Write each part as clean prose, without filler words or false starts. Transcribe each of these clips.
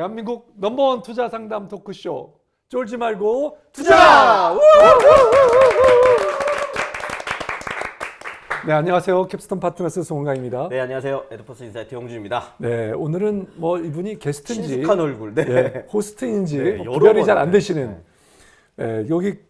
대한민국 넘버원 투자 상담 토크쇼 쫄지 말고 투자! 네, 안녕하세요. 캡스톤 파트너스 송은강입니다. 네, 안녕하세요. 에드퍼스 인사이트 홍준입니다. 네, 오늘은 뭐 이분이 게스트인지 친숙한 얼굴. 네. 네, 호스트인지 네, 뭐 여러 구별이 번, 잘 안 네. 되시는 여기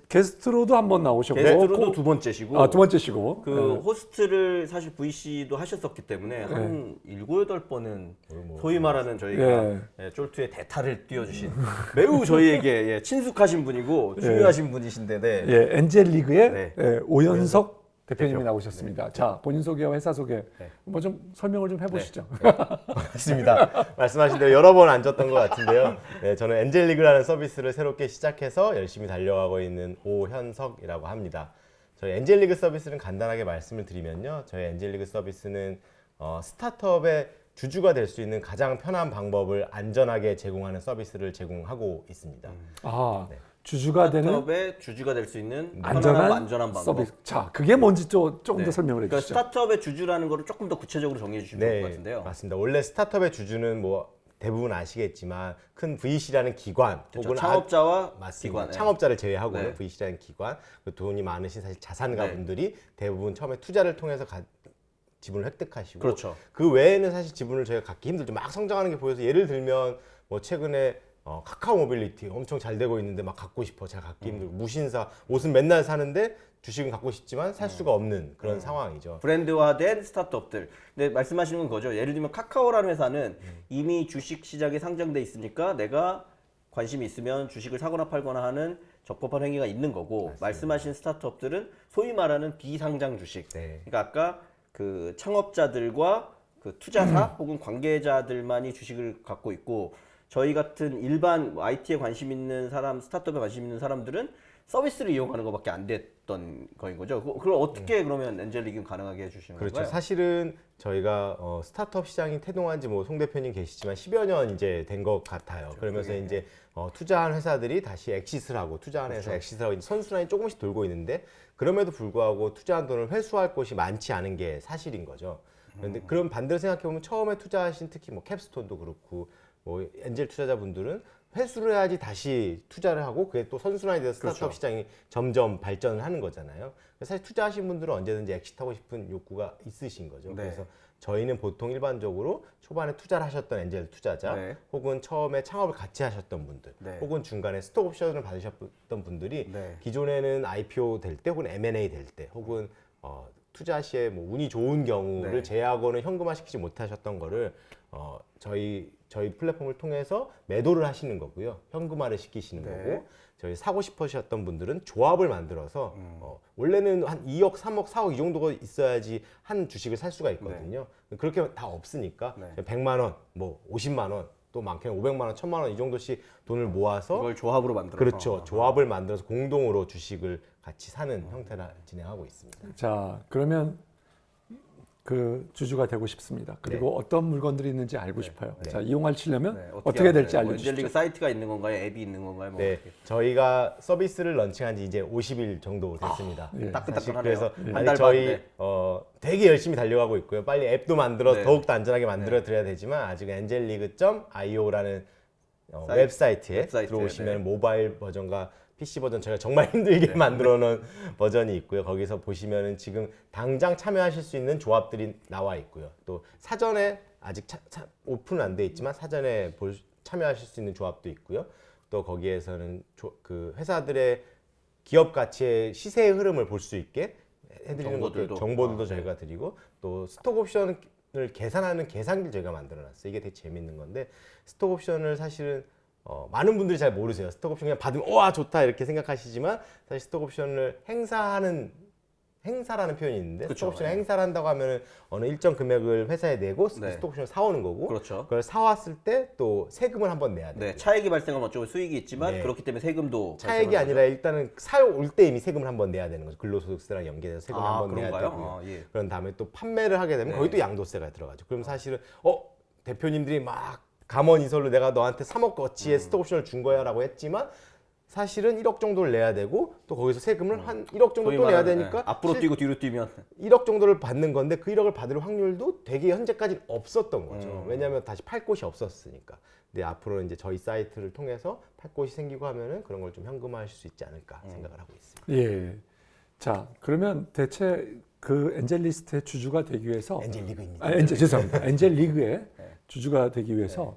게스트로도 한번 나오셨고 게스트로도 두 번째시고. 두 번째시고 그 호스트를 사실 VC도 하셨었기 때문에 한 7, 8번은 소위 말하는 저희가 쫄투의 대타를 띄워주신 매우 저희에게 친숙하신 분이고 중요하신 분이신데 네. 엔젤리그의 네. 오연석 대표님이 나오셨습니다. 자, 본인 소개와 회사 소개 뭐 좀 설명을 좀 해보시죠. 맞습니다. 말씀하신 대로 여러 번 앉았던 것 같은데요. 네, 저는 엔젤리그라는 서비스를 새롭게 시작해서 열심히 달려가고 있는 오현석이라고 합니다. 저희 엔젤리그 서비스는 간단하게 말씀을 드리면요. 저희 엔젤리그 서비스는 스타트업의 주주가 될 수 있는 가장 편한 방법을 안전하게 제공하는 서비스를 제공하고 있습니다. 주주가 되는 스타트업의 주주가 될 수 있는 안전한 방법. 서비스. 자, 그게 뭔지 조금 더 설명을 그러니까 해주시죠. 스타트업의 주주라는 거를 조금 더 구체적으로 정리해 주시면 좋을 것 같은데요. 맞습니다. 원래 스타트업의 주주는 뭐 대부분 아시겠지만 큰 VC라는 기관 그렇죠. 혹은 창업자와 맞습니다. 기관. 창업자를 제외하고는 네. VC라는 기관, 그 돈이 많으신 사실 자산가분들이 대부분 처음에 투자를 통해서 지분을 획득하시고 그렇죠. 그 외에는 사실 지분을 저희가 갖기 힘들죠. 막 성장하는 게 보여서 예를 들면 뭐 최근에 카카오 모빌리티 엄청 잘 되고 있는데 막 갖고 싶어. 잘 갖기 힘들고 무신사 옷은 맨날 사는데 주식은 갖고 싶지만 살 수가 없는 그런 상황이죠. 브랜드화된 스타트업들. 근데 말씀하시는 건 거죠. 예를 들면 카카오라는 회사는 이미 주식 시장에 상장돼 있으니까 내가 관심이 있으면 주식을 사거나 팔거나 하는 적법한 행위가 있는 거고 맞습니다. 말씀하신 스타트업들은 소위 말하는 비상장 주식. 네. 그러니까 아까 그 창업자들과 그 투자사 혹은 관계자들만이 주식을 갖고 있고 저희 같은 일반 IT에 관심 있는 사람, 스타트업에 관심 있는 사람들은 서비스를 이용하는 것밖에 안 됐던 거인 거죠. 그걸 어떻게 그러면 엔젤리그 가능하게 해주시는 그렇죠. 건가요? 사실은 저희가 스타트업 시장이 태동한 지 뭐 송 대표님 계시지만 10여 년 이제 된 것 같아요. 그렇죠. 그러면서 네. 이제 투자한 회사들이 다시 엑시트를 하고 투자한 회사 그렇죠. 엑시트를 하고 이제 선순환이 조금씩 돌고 있는데 그럼에도 불구하고 투자한 돈을 회수할 곳이 많지 않은 게 사실인 거죠. 그런데 그럼 반대로 생각해 보면 처음에 투자하신 특히 뭐 캡스톤도 그렇고 뭐 엔젤 투자자분들은 회수를 해야지 다시 투자를 하고 그게 또 선순환이 돼서 스타트업 그렇죠. 시장이 점점 발전을 하는 거잖아요. 사실 투자하신 분들은 언제든지 엑시트하고 싶은 욕구가 있으신 거죠. 네. 그래서 저희는 보통 일반적으로 초반에 투자를 하셨던 엔젤 투자자 네. 혹은 처음에 창업을 같이 하셨던 분들 네. 혹은 중간에 스톡 옵션을 받으셨던 분들이 네. 기존에는 IPO 될 때 혹은 M&A 될 때 혹은 투자 시에 뭐 운이 좋은 경우를 네. 제외하고는 현금화 시키지 못하셨던 거를 저희 플랫폼을 통해서 매도를 하시는 거고요. 현금화를 시키시는 네. 거고 저희 사고 싶으셨던 분들은 조합을 만들어서 원래는 한 2억, 3억, 4억 이 정도가 있어야지 한 주식을 살 수가 있거든요. 그렇게 다 없으니까 네. 100만 원, 뭐 50만 원, 또 많게는 500만 원, 1000만 원 이 정도씩 돈을 모아서 이걸 조합으로 만들어서 그렇죠. 조합을 만들어서 공동으로 주식을 같이 사는 형태를 진행하고 있습니다. 자, 그러면 그 주주가 되고 싶습니다. 그리고 어떤 물건들이 있는지 알고 싶어요. 자, 이용하시려면 네, 어떻게 될지 하나요? 알려주시죠. 엔젤리그 사이트가 있는 건가요? 앱이 있는 건가요? 뭐 네, 어떻게? 저희가 서비스를 런칭한 지 이제 50일 정도 됐습니다. 예. 따끈따끈하네요. 그래서 한 아직 달 저희 반인데. 되게 열심히 달려가고 있고요. 빨리 앱도 만들어 네. 더욱더 안전하게 만들어 드려야 되지만 아직 엔젤리그.io라는 웹사이트에 들어오시면 네. 모바일 버전과 PC 버전 저희가 정말 힘들게 만들어 놓은 버전이 있고요. 거기서 보시면은 지금 당장 참여하실 수 있는 조합들이 나와 있고요. 또 사전에 아직 오픈은 안 돼 있지만 사전에 참여하실 수 있는 조합도 있고요. 또 거기에서는 그 회사들의 기업 가치의 시세의 흐름을 볼 수 있게 해드리는 정보들도 저희가 드리고 또 스톡 옵션을 계산하는 계산기를 저희가 만들어놨어요. 이게 되게 재밌는 건데 스톡 옵션을 사실은 많은 분들이 잘 모르세요. 스톡 옵션 그냥 받으면 와 좋다 이렇게 생각하시지만 사실 스톡 옵션을 행사라는 표현이 있는데 그렇죠. 스톡 옵션을 네. 행사를 한다고 하면은 어느 일정 금액을 회사에 내고 네. 스톡 옵션을 사오는 거고 그렇죠. 그걸 사왔을 때 또 세금을 한번 내야 돼요. 네, 차액이 발생하면 어쩌면 수익이 있지만 네. 그렇기 때문에 세금도 차액이 발생하는 아니라 일단은 사올 때 이미 세금을 한번 내야 되는 거죠. 근로소득세랑 연계돼서 세금을 거죠. 한번 내야 그런가요? 되고요. 예. 그런 다음에 또 판매를 하게 되면 네. 거기 또 양도세가 들어가죠. 그럼 사실은 대표님들이 막 감언이설로 내가 너한테 3억 어치의 스톡 옵션을 준 거야라고 했지만 사실은 1억 정도를 내야 되고 또 거기서 세금을 한 1억 정도 소위 또 내야 말하는, 되니까 앞으로 뛰고 뒤로 뛰면 1억 정도를 받는 건데 그 1억을 받을 확률도 되게 현재까지 없었던 거죠. 왜냐하면 다시 팔 곳이 없었으니까. 근데 앞으로는 이제 저희 사이트를 통해서 팔 곳이 생기고 하면은 그런 걸 좀 현금화하실 수 있지 않을까 생각을 하고 있습니다. 예. 자, 그러면 대체 그 엔젤리스트의 주주가 되기 위해서 엔젤 리그입니다. 죄송합니다. 엔젤 리그의 주주가 되기 위해서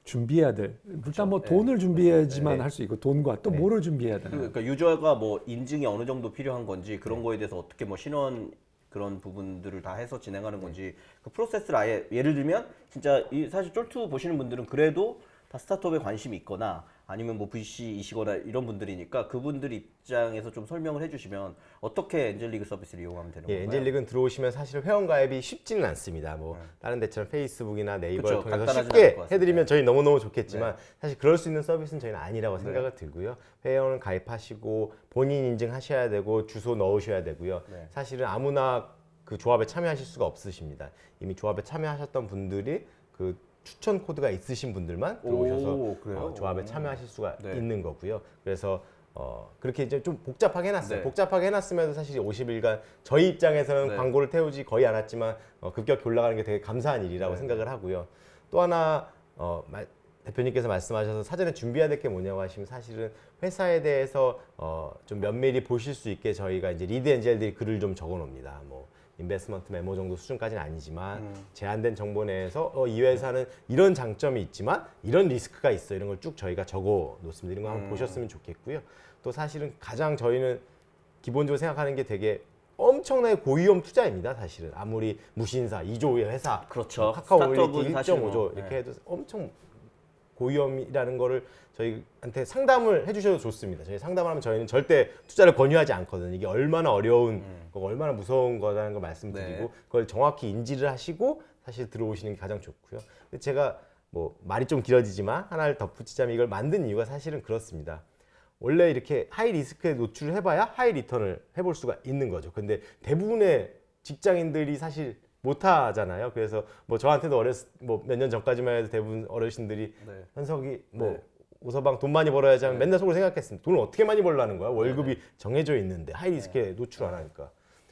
준비해야 될 일단 뭐 돈을 준비해야지만 할 수 있고 돈과 또 뭐를 준비해야 되나요? 그러니까 유저가 뭐 인증이 어느 정도 필요한 건지 그런 거에 대해서 어떻게 뭐 신원 그런 부분들을 다 해서 진행하는 건지 그 프로세스를 아예 예를 들면 진짜 사실 쫄투 보시는 분들은 그래도 다 스타트업에 관심이 있거나 아니면 뭐 VC이시거나 이런 분들이니까 그분들 입장에서 좀 설명을 해주시면 어떻게 엔젤리그 서비스를 이용하면 되는 예, 건가요? 엔젤리그는 들어오시면 사실 회원 가입이 쉽지는 않습니다. 뭐 다른 데처럼 페이스북이나 네이버를 그쵸, 통해서 간단하진 쉽게 않을 것 같습니다. 해드리면 저희 너무너무 좋겠지만 사실 그럴 수 있는 서비스는 저희는 아니라고 생각이 들고요. 회원을 가입하시고 본인 인증하셔야 되고 주소 넣으셔야 되고요. 사실은 아무나 그 조합에 참여하실 수가 없으십니다. 이미 조합에 참여하셨던 분들이 그 추천 코드가 있으신 분들만 들어오셔서 오, 그래요? 조합에 참여하실 수가 네. 있는 거고요. 그래서 그렇게 이제 좀 복잡하게 해놨어요. 네. 복잡하게 해놨음에도 사실 50일간 저희 입장에서는 네. 광고를 태우지 거의 않았지만 급격히 올라가는 게 되게 감사한 일이라고 생각을 하고요. 또 하나 대표님께서 말씀하셔서 사전에 준비해야 될 게 뭐냐고 하시면 사실은 회사에 대해서 좀 면밀히 보실 수 있게 저희가 이제 리드 엔젤들이 글을 좀 적어 놓습니다. 뭐 인베스트먼트 메모 정도 수준까지는 아니지만 제한된 정보 내에서 이 회사는 이런 장점이 있지만 이런 리스크가 있어 이런 걸 쭉 저희가 적어 놓습니다. 이런 거 한번 보셨으면 좋겠고요. 또 사실은 가장 저희는 기본적으로 생각하는 게 되게 엄청나게 고위험 투자입니다. 사실은 아무리 무신사 2조의 회사, 그렇죠. 카카오올리티 스타트업은 사실 1.5조 뭐, 이렇게 해도 엄청 고위험이라는 거를 저희한테 상담을 해주셔도 좋습니다. 저희 상담을 하면 저희는 절대 투자를 권유하지 않거든요. 이게 얼마나 어려운 거고 얼마나 무서운 거라는 걸 말씀드리고 네. 그걸 정확히 인지를 하시고 사실 들어오시는 게 가장 좋고요. 근데 제가 뭐 말이 좀 길어지지만 하나를 덧붙이자면 이걸 만든 이유가 사실은 그렇습니다. 원래 이렇게 하이 리스크에 노출을 해봐야 하이 리턴을 해볼 수가 있는 거죠. 근데 대부분의 직장인들이 사실 못 하잖아요. 그래서 뭐 저한테도 몇 년 전까지만 해도 대부분 어르신들이 네. 현석이 뭐 오서방 돈 많이 벌어야지 하면 맨날 속으로 생각했습니다. 돈을 어떻게 많이 벌라는 거야? 월급이 정해져 있는데 하이 리스크에 노출 안 하니까.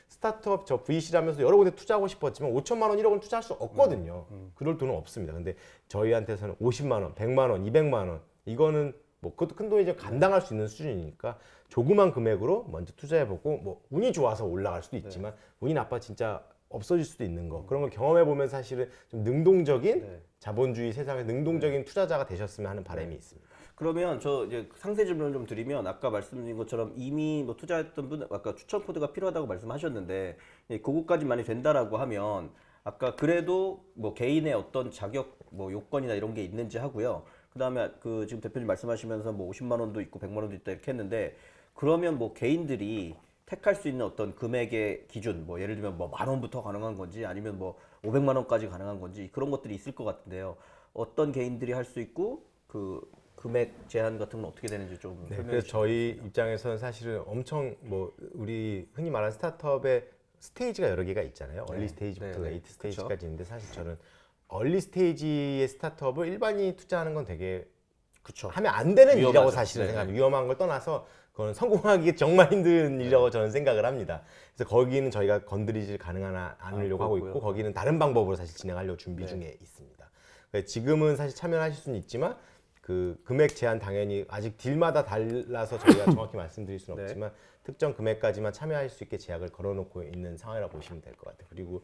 스타트업 저 VC라면서 여러 군데 투자하고 싶었지만 5천만 원, 1억 원 투자할 수 없거든요. 그럴 돈은 없습니다. 근데 저희한테서는 50만 원, 100만 원, 200만 원 이거는 뭐 그것도 큰 돈이죠. 감당할 수 있는 수준이니까 조그만 금액으로 먼저 투자해보고 뭐 운이 좋아서 올라갈 수도 있지만 운이 나빠 진짜 없어질 수도 있는 거 그런 걸 경험해 보면 사실은 좀 능동적인 자본주의 세상의 능동적인 투자자가 되셨으면 하는 바람이 있습니다. 그러면 저 이제 상세 질문을 좀 드리면 아까 말씀드린 것처럼 이미 뭐 투자했던 분 아까 추천 코드가 필요하다고 말씀하셨는데 그거까지 많이 된다라고 하면 아까 그래도 뭐 개인의 어떤 자격 뭐 요건이나 이런 게 있는지 하고요. 그다음에 그 지금 대표님 말씀하시면서 뭐 50만 원도 있고 100만 원도 있다 이렇게 했는데 그러면 뭐 개인들이 택할 수 있는 어떤 금액의 기준 뭐 예를 들면 뭐 10,000원부터 가능한 건지 아니면 뭐 500만 원까지 가능한 건지 그런 것들이 있을 것 같은데요. 어떤 개인들이 할 수 있고 그 금액 제한 같은 건 어떻게 되는지 좀 설명해 그래서 주시죠. 저희 입장에서는 사실은 엄청 뭐 우리 흔히 말하는 스타트업의 스테이지가 여러 개가 있잖아요. 얼리 스테이지부터 네, 레이트 스테이지까지 있는데 사실 저는 얼리 스테이지의 스타트업을 일반인이 투자하는 건 되게 그렇죠. 하면 안 되는 위험하죠. 일이라고 사실은 네. 생각합니다. 위험한 걸 떠나서 그건 성공하기 정말 힘든 일이라고 저는 생각을 합니다. 그래서 거기는 저희가 건드리지 않으려고 하고 있고 거기는 다른 방법으로 사실 진행하려고 준비 중에 있습니다. 그래서 지금은 사실 참여를 하실 수는 있지만 그 금액 제한 당연히 아직 딜마다 달라서 저희가 정확히 말씀드릴 수는 없지만 특정 금액까지만 참여할 수 있게 제약을 걸어놓고 있는 상황이라고 보시면 될 것 같아요. 그리고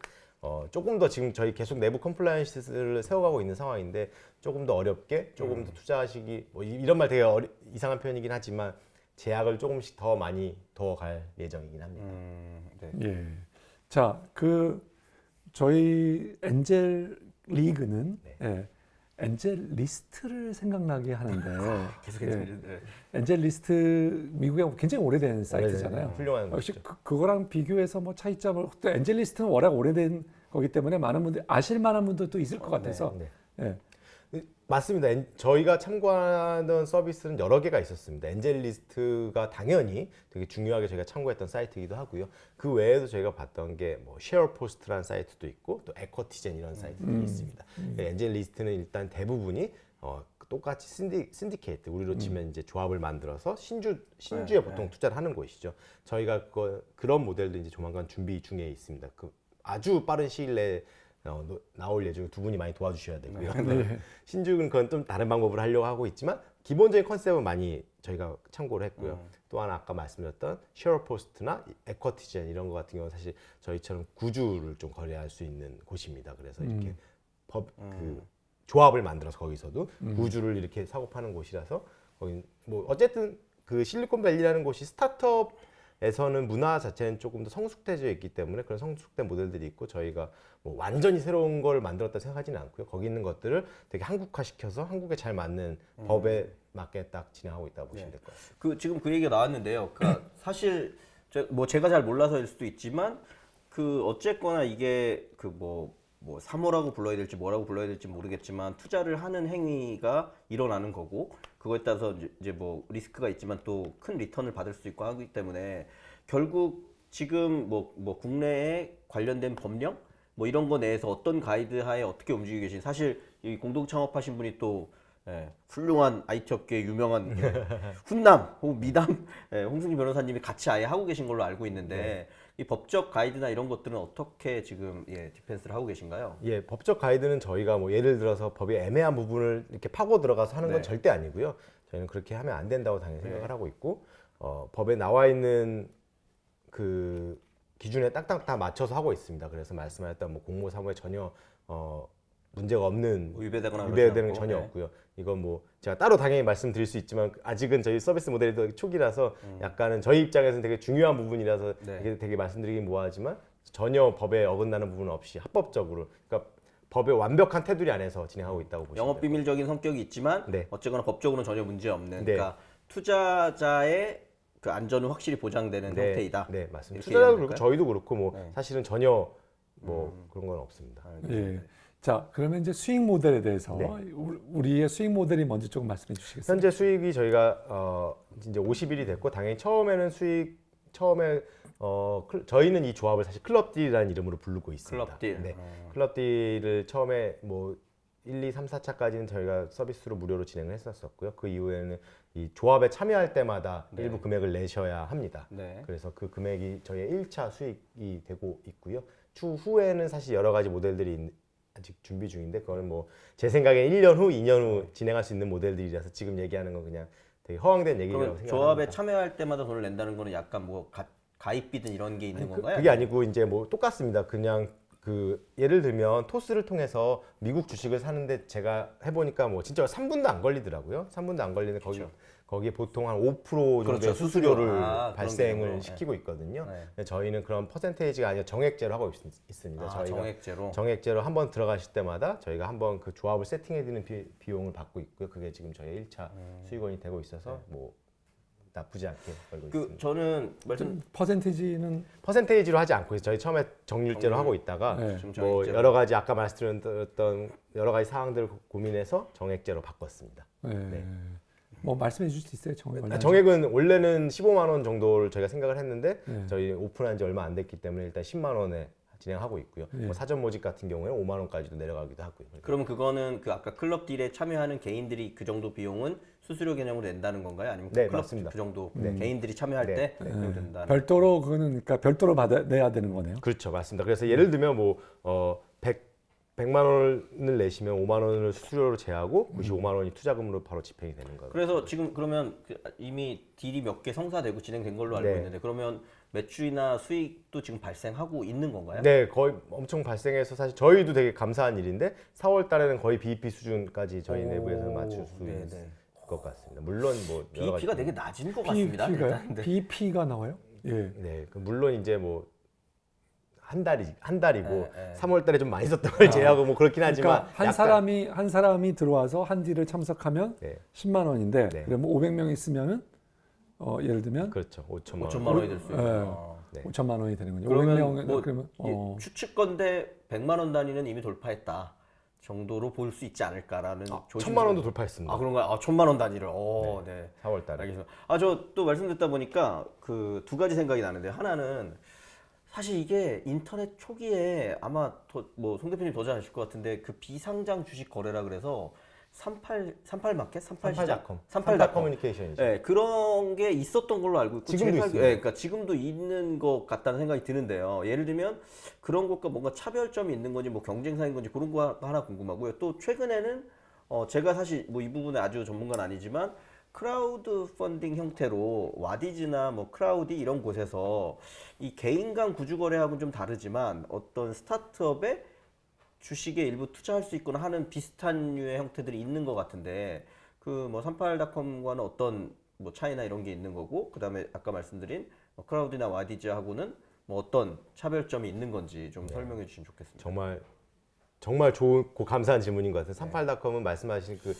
조금 더 지금 저희 계속 내부 컴플라이언스를 세워가고 있는 상황인데 조금 더 어렵게 조금 더 투자하시기 뭐 이런 말 되게 이상한 표현이긴 하지만 제약을 조금씩 더 많이 더 갈 예정이긴 합니다. 예. 자, 저희 엔젤 리그는 엔젤 리스트를 생각나게 하는데 계속 엔젤 리스트 미국에 굉장히 오래된 사이트잖아요. 훌륭한 혹시 거죠. 그거랑 비교해서 뭐 차이점을 또 엔젤 리스트는 워낙 오래된 거기 때문에 많은 분들이 아실 만한 분들도 있을 것 같아서 예. 맞습니다. 저희가 참고하던 서비스는 여러 개가 있었습니다. 엔젤리스트가 당연히 되게 중요하게 저희가 참고했던 사이트이기도 하고요. 그 외에도 저희가 봤던 게 뭐 쉐어포스트라는 사이트도 있고 또 에쿼티젠 이런 사이트들이 있습니다. 엔젤리스트는 일단 대부분이 똑같이 신디케이트 우리로 치면 이제 조합을 만들어서 신주에 보통 투자를 하는 곳이죠. 저희가 그런 모델도 이제 조만간 준비 중에 있습니다. 아주 빠른 시일 내에 나올 예정에 두 분이 많이 도와주셔야 되고요. 네. 신죽은 그건 좀 다른 방법으로 하려고 하고 있지만 기본적인 컨셉은 많이 저희가 참고를 했고요. 또 하나 아까 말씀드렸던 쉐어포스트나 에쿼티젠 이런 거 같은 경우는 사실 저희처럼 구주를 좀 거래할 수 있는 곳입니다. 그래서 이렇게 그 조합을 만들어서 거기서도 구주를 이렇게 사고 파는 곳이라서 거기 뭐 어쨌든 그 실리콘밸리라는 곳이 스타트업에서는 문화 자체는 조금 더 성숙되어 있기 때문에 그런 성숙된 모델들이 있고 저희가 뭐 완전히 새로운 걸 만들었다 생각하지는 않고요. 거기 있는 것들을 되게 한국화시켜서 한국에 잘 맞는 법에 맞게 딱 진행하고 있다고 보시면 될 것 같아요. 지금 그 얘기가 나왔는데요. 그러니까 사실 뭐 제가 잘 몰라서일 수도 있지만 그 어쨌거나 이게 그 뭐 사모라고 불러야 될지 뭐라고 불러야 될지 모르겠지만 투자를 하는 행위가 일어나는 거고 그거에 따라서 이제 뭐 리스크가 있지만 또 큰 리턴을 받을 수 있고 하기 때문에 결국 지금 뭐 국내에 관련된 법령 뭐 이런 거 내에서 어떤 가이드 하에 어떻게 움직이고 계신 사실 이 공동 창업하신 분이 또 훌륭한 IT 업계의 유명한 훈남 혹은 미담 홍승기 변호사님이 같이 아예 하고 계신 걸로 알고 있는데 이 법적 가이드나 이런 것들은 어떻게 지금 디펜스를 하고 계신가요? 예, 법적 가이드는 저희가 뭐 예를 들어서 법의 애매한 부분을 이렇게 파고 들어가서 하는 건 절대 아니고요. 저희는 그렇게 하면 안 된다고 당연히 생각을 하고 있고 법에 나와 있는 그 기준에 딱딱 다 맞춰서 하고 있습니다. 그래서 말씀하셨던 뭐 공모 사무에 전혀 문제가 없는 위배되거나 위배되는 게 전혀 없고요. 이건 뭐 제가 따로 당연히 말씀드릴 수 있지만 아직은 저희 서비스 모델이 더 초기라서 약간은 저희 입장에서는 되게 중요한 부분이라서 이게 되게 말씀드리긴 뭐하지만 전혀 법에 어긋나는 부분 없이 합법적으로 그러니까 법의 완벽한 테두리 안에서 진행하고 있다고 보시면 영업 비밀적인 성격이 있지만 어쨌거나 법적으로는 전혀 문제 없는 그러니까 투자자의 그 안전은 확실히 보장되는 형태이다. 네, 맞습니다. 이렇게 투자자도 이해하면 그렇고 될까요? 저희도 그렇고 뭐 사실은 전혀 뭐 그런 건 없습니다. 예. 자, 그러면 이제 수익 모델에 대해서 우리의 수익 모델이 먼저 조금 말씀해 주시겠어요? 현재 수익이 저희가 이제 50일이 됐고 당연히 처음에 저희는 이 조합을 사실 클럽딜이라는 이름으로 부르고 있습니다. 클럽딜. 네. 클럽딜을 처음에 뭐 1, 2, 3, 4차까지는 저희가 서비스로 무료로 진행을 했었었고요. 그 이후에는 이 조합에 참여할 때마다 일부 금액을 내셔야 합니다. 그래서 그 금액이 저희의 1차 수익이 되고 있고요. 추후에는 사실 여러 가지 모델들이 아직 준비 중인데 그거는 뭐 제 생각에 1년 후, 2년 후 진행할 수 있는 모델들이라서 지금 얘기하는 건 그냥 되게 허황된 얘기라고 그러면 생각합니다. 조합에 참여할 때마다 돈을 낸다는 거는 약간 뭐 가입비든 이런 게 있는 건가요? 그게 아니고 이제 뭐 똑같습니다. 그냥 그 예를 들면 토스를 통해서 미국 주식을 사는데 제가 해보니까 뭐 진짜 3분도 안 걸리더라고요. 3분도 안 걸리는데 거기에 보통 한 5% 정도의 그렇죠. 수수료를 그런 발생을 게 시키고 있거든요. 네. 근데 저희는 그런 퍼센테이지가 아니라 정액제로 하고 있습니다. 저희가 정액제로 한번 들어가실 때마다 저희가 한번 그 조합을 세팅해드리는 비용을 받고 있고요. 그게 지금 저희 1차 수익원이 되고 있어서 뭐 나쁘지 않게 벌고 있습니다. 저는 퍼센티지는 퍼센테이지로 하지 않고 저희 처음에 정률제로 하고 있다가 뭐 여러 가지 아까 말씀드렸던 여러 가지 사항들을 고민해서 정액제로 바꿨습니다. 뭐 말씀해 주실 수 있어요? 정액은 원래는 15만 원 정도를 저희가 생각을 했는데 저희 오픈한 지 얼마 안 됐기 때문에 일단 10만 원에 진행하고 있고요. 뭐 사전 모집 같은 경우에는 5만 원까지도 내려가기도 하고요. 그러면 그거는 그 아까 클럽 딜에 참여하는 개인들이 그 정도 비용은 수수료 개념으로 낸다는 건가요? 아니면 클럽 맞습니다. 그 정도 개인들이 참여할 때 된다는 별도로 그거는 그러니까 별도로 내야 되는 거네요. 그렇죠, 맞습니다. 그래서 예를 들면 뭐 100만 원을 내시면 5만 원을 수수료로 제하고 95만 원이 투자금으로 바로 집행이 되는 거예요. 그래서 지금 그러면 이미 딜이 몇 개 성사되고 진행된 걸로 알고 있는데 그러면 매출이나 수익도 지금 발생하고 있는 건가요? 네, 거의 엄청 발생해서 사실 저희도 되게 감사한 일인데 4월 달에는 거의 BEP 수준까지 저희 내부에서 맞출 수 있을 것 같습니다. 물론 뭐 여러 가지 BEP가 되게 낮은 것 같습니다. BEP가 나와요? 예. 네, 물론 이제 뭐 한 달이고 3월 달에 좀 많이 썼던 걸 제외하고 뭐 그렇긴 하지만 그러니까 한 사람이 들어와서 한 딜을 참석하면 10만 원인데 그러면 500명 있으면은 예를 들면 그렇죠. 5천만 원이 될 수 있어요. 5천만 원이 되는군요. 그러면 500명 그러면 추측건데 100만 원 단위는 이미 돌파했다 정도로 볼 수 있지 않을까라는 1,000만 원도 돌파했습니다. 그런가요? 1,000만 원 단위를. 네. 4월 달에. 알겠습니다. 저 또 말씀 듣다 보니까 그 두 가지 생각이 나는데 하나는 사실 이게 인터넷 초기에 아마 뭐 송 대표님 더 잘 아실 것 같은데 그 비상장 주식 거래라 그래서 38 마켓? 38 시장? 삼팔닷컴. 38 삼팔 커뮤니케이션이죠. 네, 그런 게 있었던 걸로 알고 있고 지금도 제가 있습니다. 그러니까 지금도 있는 것 같다는 생각이 드는데요. 예를 들면 그런 것과 뭔가 차별점이 있는 건지 뭐 경쟁사인 건지 그런 거 하나 궁금하고요. 또 최근에는 제가 사실 뭐 이 부분에 아주 전문가는 아니지만 크라우드 펀딩 형태로 와디즈나 뭐 크라우디 이런 곳에서 이 개인 간 구주 거래하고는 좀 다르지만 어떤 스타트업에 주식에 일부 투자할 수 있거나 하는 비슷한 류의 형태들이 있는 것 같은데 그 뭐 38닷컴과는 어떤 뭐 차이나 이런 게 있는 거고 그다음에 아까 말씀드린 뭐 크라우디나 와디즈하고는 뭐 어떤 차별점이 있는 건지 좀 설명해 주시면 좋겠습니다. 정말 좋고 감사한 질문인 것 같아요. 38닷컴은 말씀하신 그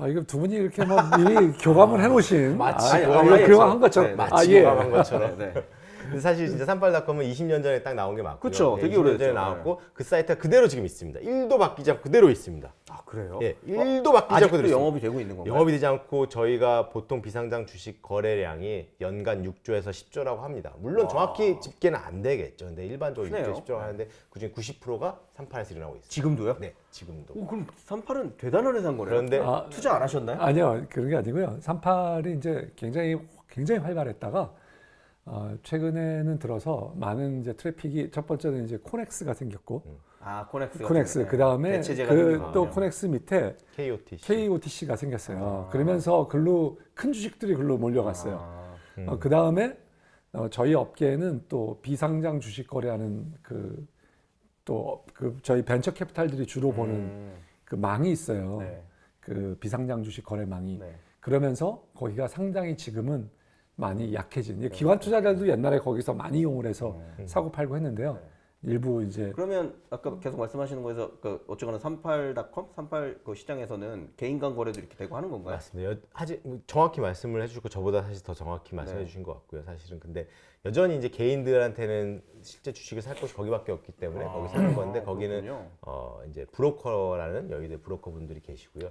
이거 두 분이 이렇게 막 미리 교감을 해놓으신 마치 이거 교감을 교감한 것처럼 네, 마치 예. 교감한 것처럼. 네. 근데 사실 진짜 38닷컴은 20년 전에 딱 나온 게 맞고요. 그쵸, 되게 20년 오래됐죠. 전에 나왔고 그 사이트가 그대로 지금 있습니다. 1도 바뀌지 않고 그대로 있습니다. 아 그래요? 예, 1도 바뀌지 않고 아직도 그대로 있습니다. 영업이 되고 있는 건가요? 영업이 되지 않고 저희가 보통 비상장 주식 거래량이 연간 6조에서 10조라고 합니다. 물론 정확히 집계는 안 되겠죠. 근데 일반적으로 크네요. 6조, 10조라고 하는데 그중에 90%가 38에서 일어나고 있습니다. 지금도요? 네, 지금도. 그럼 38은 대단한 회사인 거네요. 그런데 투자 안 하셨나요? 아니요, 그런 게 아니고요. 38이 이제 굉장히 활발했다가 최근에는 들어서 많은 이제 트래픽이 첫 번째는 이제 코넥스가 생겼고 코넥스. 그 다음에 대체제가 생긴 또 거군요. 코넥스 밑에 KOTC. KOTC가 생겼어요. 그러면서 글로 큰 주식들이 글로 몰려갔어요. 아, 그 다음에 저희 업계에는 또 비상장 주식 거래하는 그 저희 벤처 캐피탈들이 주로 보는 그 망이 있어요. 네. 그 비상장 주식 거래망이. 네. 그러면서 거기가 상당히 지금은 많이 약해진. 기관 투자자들도 옛날에 거기서 많이 이용을 해서 사고 팔고 했는데요. 일부 이제 그러면 아까 계속 말씀하시는 거에서 그 어쨌거나 38닷컴, 38 그 시장에서는 개인 간 거래도 이렇게 되고 하는 건가요? 맞습니다. 정확히 말씀을 해주시고 저보다 사실 더 정확히 말씀해 주신 것 같고요. 사실은 근데 여전히 이제 개인들한테는 실제 주식을 살 곳이 거기밖에 없기 때문에 거기 사는 건데 거기는 그렇군요. 이제 브로커라는 여기들 브로커분들이 계시고요.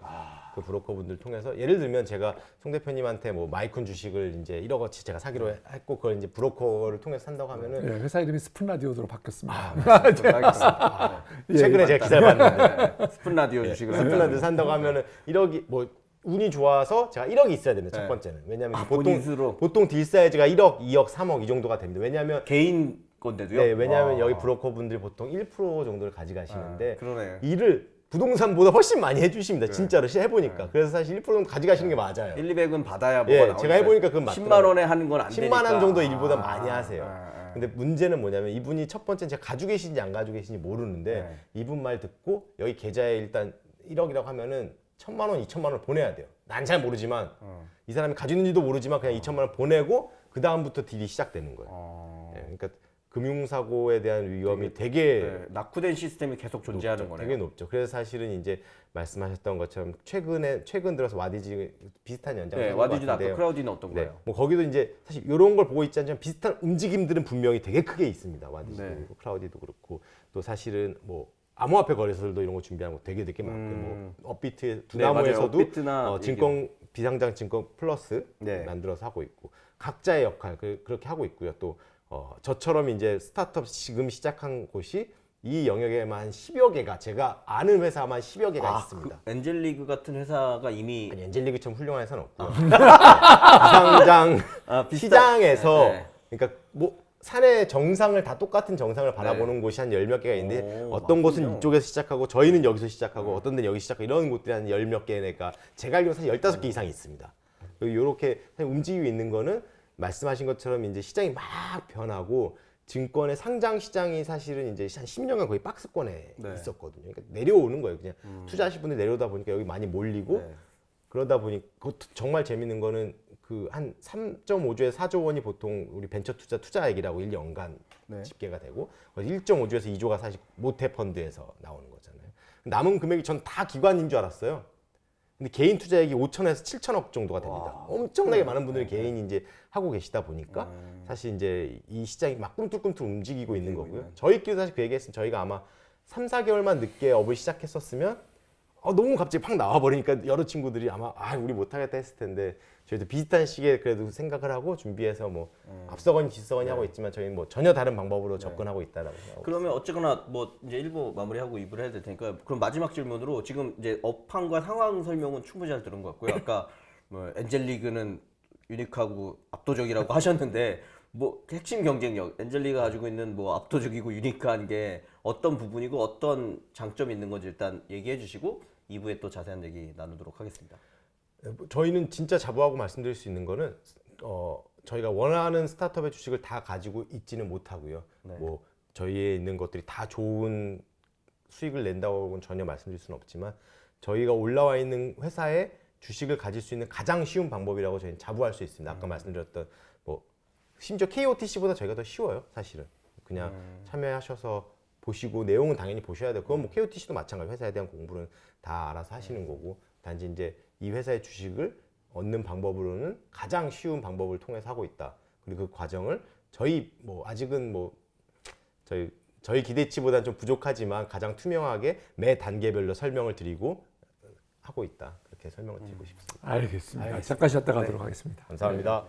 그 브로커분들 통해서 예를 들면 제가 송 대표님한테 뭐 마이콘 주식을 이제 1억어치 제가 사기로 했고 그걸 이제 브로커를 통해서 산다고 하면은 예, 회사 이름이 스푼 라디오로 바뀌었습니다. 알겠습니다. 최근에 제가 기사를 봤는데 네. 스푼 라디오 주식을 스플란드 산다고 하면은 1억이 뭐 운이 좋아서 제가 1억이 있어야 됩니다. 첫 네. 번째는. 왜냐하면 본인 스스로 보통 딜 사이즈가 1억, 2억, 3억 이 정도가 됩니다. 왜냐하면 개인 건데도요? 네, 왜냐하면 여기 브로커 분들이 보통 1% 정도를 가져가시는데 그러네. 일을 부동산보다 훨씬 많이 해주십니다. 진짜로 해보니까. 그래서 사실 1% 정도 가져가시는 게 맞아요. 1, 200은 받아야 뭐가 예, 나오니까 제가 해보니까 그건 맞더라고요. 10만 원에 하는 건 안 되니까 10만 원 정도 일보다 많이 하세요. 근데 문제는 뭐냐면 이분이 첫 번째는 제가 가지고 계신지 안 가지고 계신지 모르는데 네. 이분 말 듣고 여기 계좌에 일단 1억이라고 하면은 1,000만 원, 2,000만 원을 보내야 돼요. 난 잘 모르지만 이 사람이 가지고 있는지도 모르지만 그냥 2,000만 원 보내고 그 다음부터 딜이 시작되는 거예요. 예, 그러니까 금융사고에 대한 위험이 되게 네, 낙후된 시스템이 계속 존재하는 높죠. 거네요. 되게 높죠. 그래서 사실은 이제 말씀하셨던 것처럼 최근 들어서 와디즈 비슷한 연장선 네, 와디즈나 아까 크라우디는 어떤 네, 거예요? 뭐 거기도 이제 사실 이런 걸 보고 있지 않지만 비슷한 움직임들은 분명히 되게 크게 있습니다. 와디즈도 네. 그렇고 크라우디도 그렇고 또 사실은 뭐 암호화폐 거래소들도 이런 거 준비하는 거 되게 많고요. 뭐 업비트의 맞아요. 두나무에서도 업비트나 증권 비상장 증권 플러스 네. 만들어서 하고 있고 각자의 역할 그렇게 하고 있고요. 또 저처럼 이제 스타트업 지금 시작한 곳이 이 영역에만 한 10여 개가 제가 아는 회사만 10여 개가 있습니다. 그 엔젤리그 같은 회사가 이미 아니, 엔젤리그처럼 훌륭한 회사는 없고요. 비상장 시장에서 네. 그러니까 뭐 산의 정상을 다 똑같은 정상을 바라보는 곳이 한 10몇 개가 있는데 오, 어떤 곳은 많군요. 이쪽에서 시작하고 저희는 여기서 시작하고 어떤 데는 여기 시작하고 이런 곳들이 한 10몇 개니까 제가 알기로 사실 15개 이상이 있습니다. 이렇게 움직이고 있는 거는 말씀하신 것처럼 이제 시장이 막 변하고 증권의 상장 시장이 사실은 이제 한 10년간 거의 박스권에 네. 있었거든요. 그러니까 내려오는 거예요. 그냥 투자하실 분들이 내려오다 보니까 여기 많이 몰리고 네. 그러다 보니 그것도 정말 재밌는 거는 그 한 3.5조에서 4조 원이 보통 우리 벤처 투자액이라고 1년간 네. 집계가 되고 1.5조에서 2조가 사실 모태 펀드에서 나오는 거잖아요. 남은 금액이 전 다 기관인 줄 알았어요. 근데 개인 투자액이 5천에서 7천억 정도가 됩니다. 엄청나게 많은 분들이 개인이 이제 하고 계시다 보니까 사실 이제 이 시장이 막 꿈틀꿈틀 움직이고 있는 거고요. 저희끼리 사실 그 얘기했으면 저희가 아마 3, 4개월만 늦게 업을 시작했었으면 너무 갑자기 팍 나와 버리니까 여러 친구들이 아마 우리 못하겠다 했을 텐데 저희도 비슷한 시기에 그래도 생각을 하고 준비해서 뭐 앞서거니 뒤서거니 하고 있지만 저희는 뭐 전혀 다른 방법으로 접근하고 있다라고 생각하고 그러면 어쨌거나 뭐 이제 1부 마무리하고 2부를 해야 될 테니까 그럼 마지막 질문으로 지금 이제 업황과 상황 설명은 충분히 잘 들은 것 같고요. 아까 뭐 엔젤리그는 유니크하고 압도적이라고 하셨는데 뭐 핵심 경쟁력 엔젤리가 가지고 있는 뭐 압도적이고 유니크한 게 어떤 부분이고 어떤 장점이 있는 건지 일단 얘기해 주시고 2부에 또 자세한 얘기 나누도록 하겠습니다. 저희는 진짜 자부하고 말씀드릴 수 있는 거는 저희가 원하는 스타트업의 주식을 다 가지고 있지는 못하고요. 뭐 저희에 있는 것들이 다 좋은 수익을 낸다고는 전혀 말씀드릴 수는 없지만 저희가 올라와 있는 회사에 주식을 가질 수 있는 가장 쉬운 방법이라고 저희는 자부할 수 있습니다. 아까 말씀드렸던 뭐 심지어 KOTC보다 저희가 더 쉬워요, 사실은. 그냥 참여하셔서 보시고 내용은 당연히 보셔야 되고 그건 뭐 KOTC도 마찬가지 회사에 대한 공부는 다 알아서 하시는 거고 단지 이제 이 회사의 주식을 얻는 방법으로는 가장 쉬운 방법을 통해서 하고 있다. 그리고 그 과정을 저희 뭐 아직은 뭐 저희 기대치보다는 좀 부족하지만 가장 투명하게 매 단계별로 설명을 드리고 하고 있다. 그렇게 설명을 드리고 싶습니다. 알겠습니다. 잠깐 쉬었다 가도록 하겠습니다. 감사합니다.